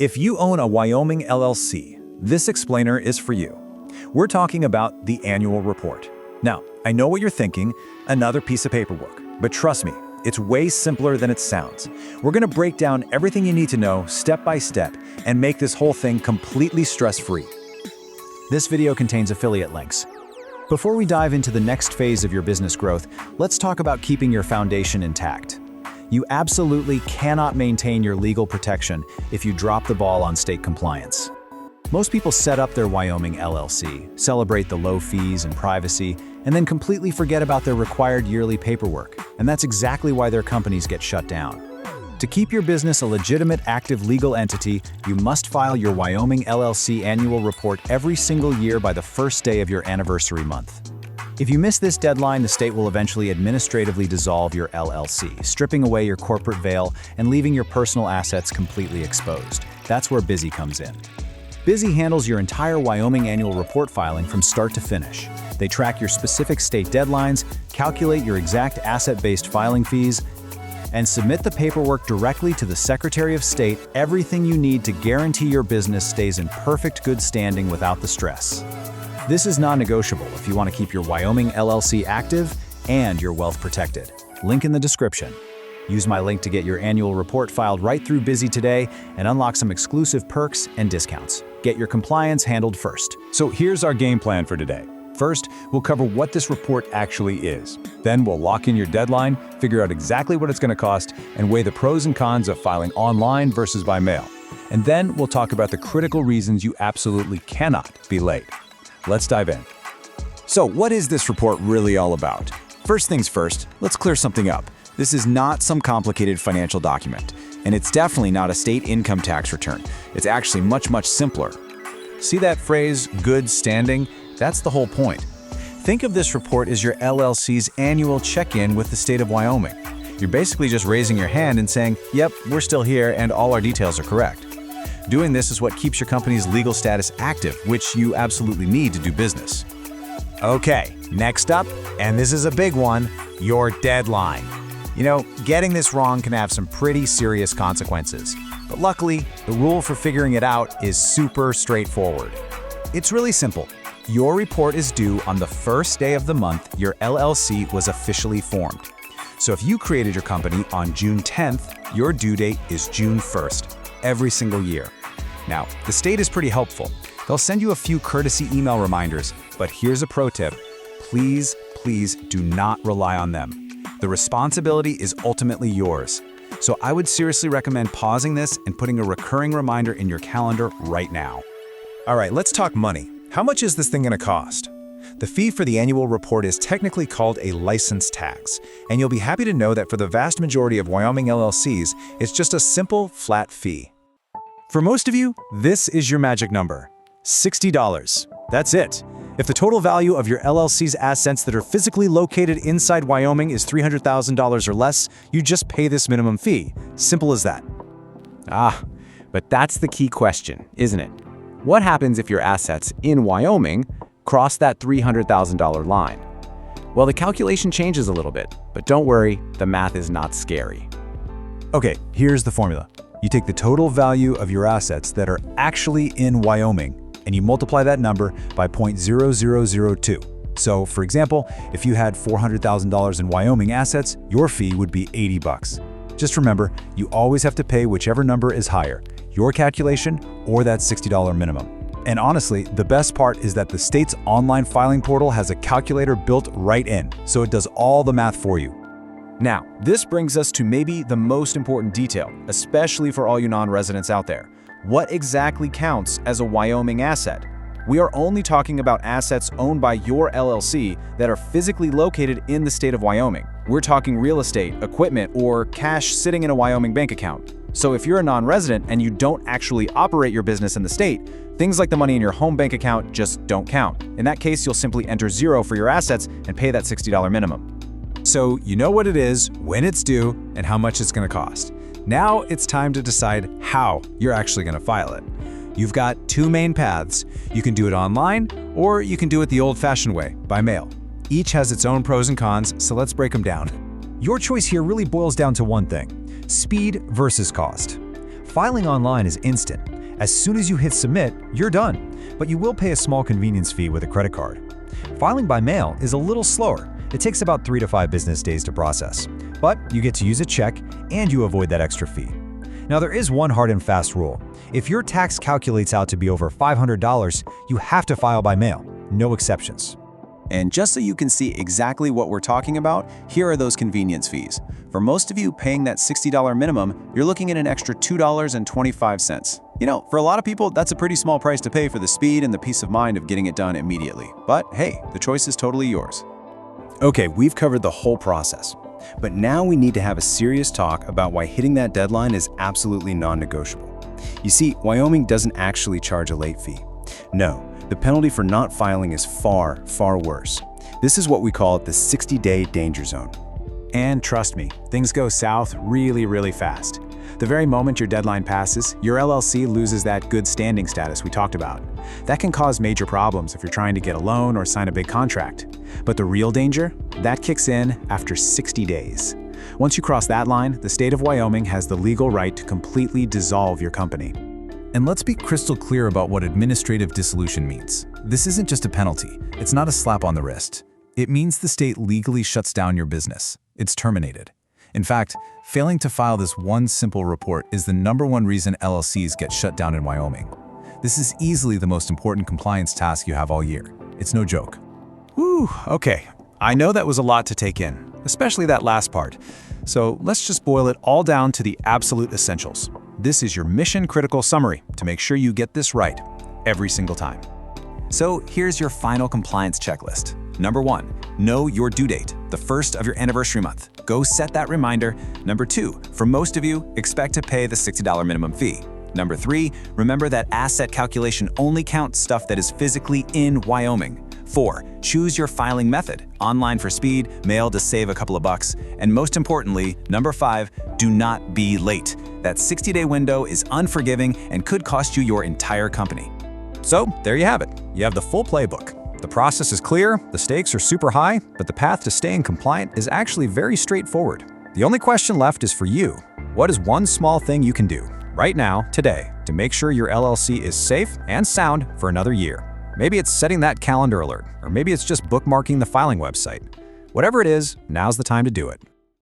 If you own a Wyoming LLC, this explainer is for you. We're talking about the annual report. Now, I know what you're thinking, another piece of paperwork, but trust me, it's way simpler than it sounds. We're going to break down everything you need to know step by step and make this whole thing completely stress-free. This video contains affiliate links. Before we dive into the next phase of your business growth, let's talk about keeping your foundation intact. You absolutely cannot maintain your legal protection if you drop the ball on state compliance. Most people set up their Wyoming LLC, celebrate the low fees and privacy, and then completely forget about their required yearly paperwork. And that's exactly why their companies get shut down. To keep your business a legitimate, active legal entity, you must file your Wyoming LLC Annual Report every single year by the first day of your anniversary month. If you miss this deadline, the state will eventually administratively dissolve your LLC, stripping away your corporate veil and leaving your personal assets completely exposed. That's where Busy comes in. Busy handles your entire Wyoming annual report filing from start to finish. They track your specific state deadlines, calculate your exact asset-based filing fees, and submit the paperwork directly to the Secretary of State, everything you need to guarantee your business stays in perfect good standing without the stress. This is non-negotiable if you want to keep your Wyoming LLC active and your wealth protected. Link in the description. Use my link to get your annual report filed right through Busy today and unlock some exclusive perks and discounts. Get your compliance handled first. So here's our game plan for today. First, we'll cover what this report actually is. Then we'll lock in your deadline, figure out exactly what it's going to cost, and weigh the pros and cons of filing online versus by mail. And then we'll talk about the critical reasons you absolutely cannot be late. Let's dive in. So what is this report really all about? First things first, let's clear something up. This is not some complicated financial document, and it's definitely not a state income tax return. It's actually much simpler. See that phrase, good standing? That's the whole point. Think of this report as your LLC's annual check-in with the state of Wyoming. You're basically just raising your hand and saying, yep, we're still here and all our details are correct. Doing this is what keeps your company's legal status active, which you absolutely need to do business. Okay, next up, and this is a big one, your deadline. You know, getting this wrong can have some pretty serious consequences. But luckily, the rule for figuring it out is super straightforward. It's really simple. Your report is due on the first day of the month your LLC was officially formed. So if you created your company on June 10th, your due date is June 1st, every single year. Now, the state is pretty helpful. They'll send you a few courtesy email reminders, but here's a pro tip. Please do not rely on them. The responsibility is ultimately yours. So I would seriously recommend pausing this and putting a recurring reminder in your calendar right now. All right, let's talk money. How much is this thing going to cost? The fee for the annual report is technically called a license tax, and you'll be happy to know that for the vast majority of Wyoming LLCs, it's just a simple, flat fee. For most of you, this is your magic number, $60. That's it. If the total value of your LLC's assets that are physically located inside Wyoming is $300,000 or less, you just pay this minimum fee. Simple as that. But that's the key question, isn't it? What happens if your assets in Wyoming cross that $300,000 line? Well, the calculation changes a little bit, but don't worry, the math is not scary. Okay, here's the formula. You take the total value of your assets that are actually in Wyoming, and you multiply that number by 0.0002. So, for example, if you had $400,000 in Wyoming assets, your fee would be $80. Just remember, you always have to pay whichever number is higher, your calculation or that $60 minimum. And honestly, the best part is that the state's online filing portal has a calculator built right in, so it does all the math for you. Now, this brings us to maybe the most important detail, especially for all you non-residents out there. What exactly counts as a Wyoming asset? We are only talking about assets owned by your LLC that are physically located in the state of Wyoming. We're talking real estate, equipment, or cash sitting in a Wyoming bank account. So if you're a non-resident and you don't actually operate your business in the state, things like the money in your home bank account just don't count. In that case, you'll simply enter zero for your assets and pay that $60 minimum. So you know what it is, when it's due, and how much it's going to cost. Now it's time to decide how you're actually going to file it. You've got two main paths. You can do it online, or you can do it the old-fashioned way, by mail. Each has its own pros and cons, so let's break them down. Your choice here really boils down to one thing: speed versus cost. Filing online is instant. As soon as you hit submit, you're done, but you will pay a small convenience fee with a credit card. Filing by mail is a little slower. It takes about 3 to 5 business days to process, but you get to use a check and you avoid that extra fee. Now, there is one hard and fast rule. If your tax calculates out to be over $500, you have to file by mail, no exceptions. And just so you can see exactly what we're talking about, here are those convenience fees. For most of you paying that $60 minimum, you're looking at an extra $2.25. You know, for a lot of people, that's a pretty small price to pay for the speed and the peace of mind of getting it done immediately. But hey, the choice is totally yours. Okay, we've covered the whole process. But now we need to have a serious talk about why hitting that deadline is absolutely non-negotiable. You see, Wyoming doesn't actually charge a late fee. No, the penalty for not filing is far, far worse. This is what we call the 60-day danger zone. And trust me, things go south really, really fast. The very moment your deadline passes, your LLC loses that good standing status we talked about. That can cause major problems if you're trying to get a loan or sign a big contract. But the real danger? That kicks in after 60 days. Once you cross that line, the state of Wyoming has the legal right to completely dissolve your company. And let's be crystal clear about what administrative dissolution means. This isn't just a penalty. It's not a slap on the wrist. It means the state legally shuts down your business. It's terminated. In fact, failing to file this one simple report is the #1 reason LLCs get shut down in Wyoming. This is easily the most important compliance task you have all year. It's no joke. Whew, okay. I know that was a lot to take in, especially that last part. So let's just boil it all down to the absolute essentials. This is your mission-critical summary to make sure you get this right every single time. So here's your final compliance checklist. Number 1, know your due date, the first of your anniversary month. Go set that reminder. Number 2, for most of you, expect to pay the $60 minimum fee. Number 3, remember that asset calculation only counts stuff that is physically in Wyoming. 4, choose your filing method, online for speed, mail to save a couple of bucks. And most importantly, number 5, do not be late. That 60-day window is unforgiving and could cost you your entire company. So, there you have it. You have the full playbook. The process is clear, the stakes are super high, but the path to staying compliant is actually very straightforward. The only question left is for you. What is one small thing you can do, right now, today, to make sure your LLC is safe and sound for another year? Maybe it's setting that calendar alert, or maybe it's just bookmarking the filing website. Whatever it is, now's the time to do it.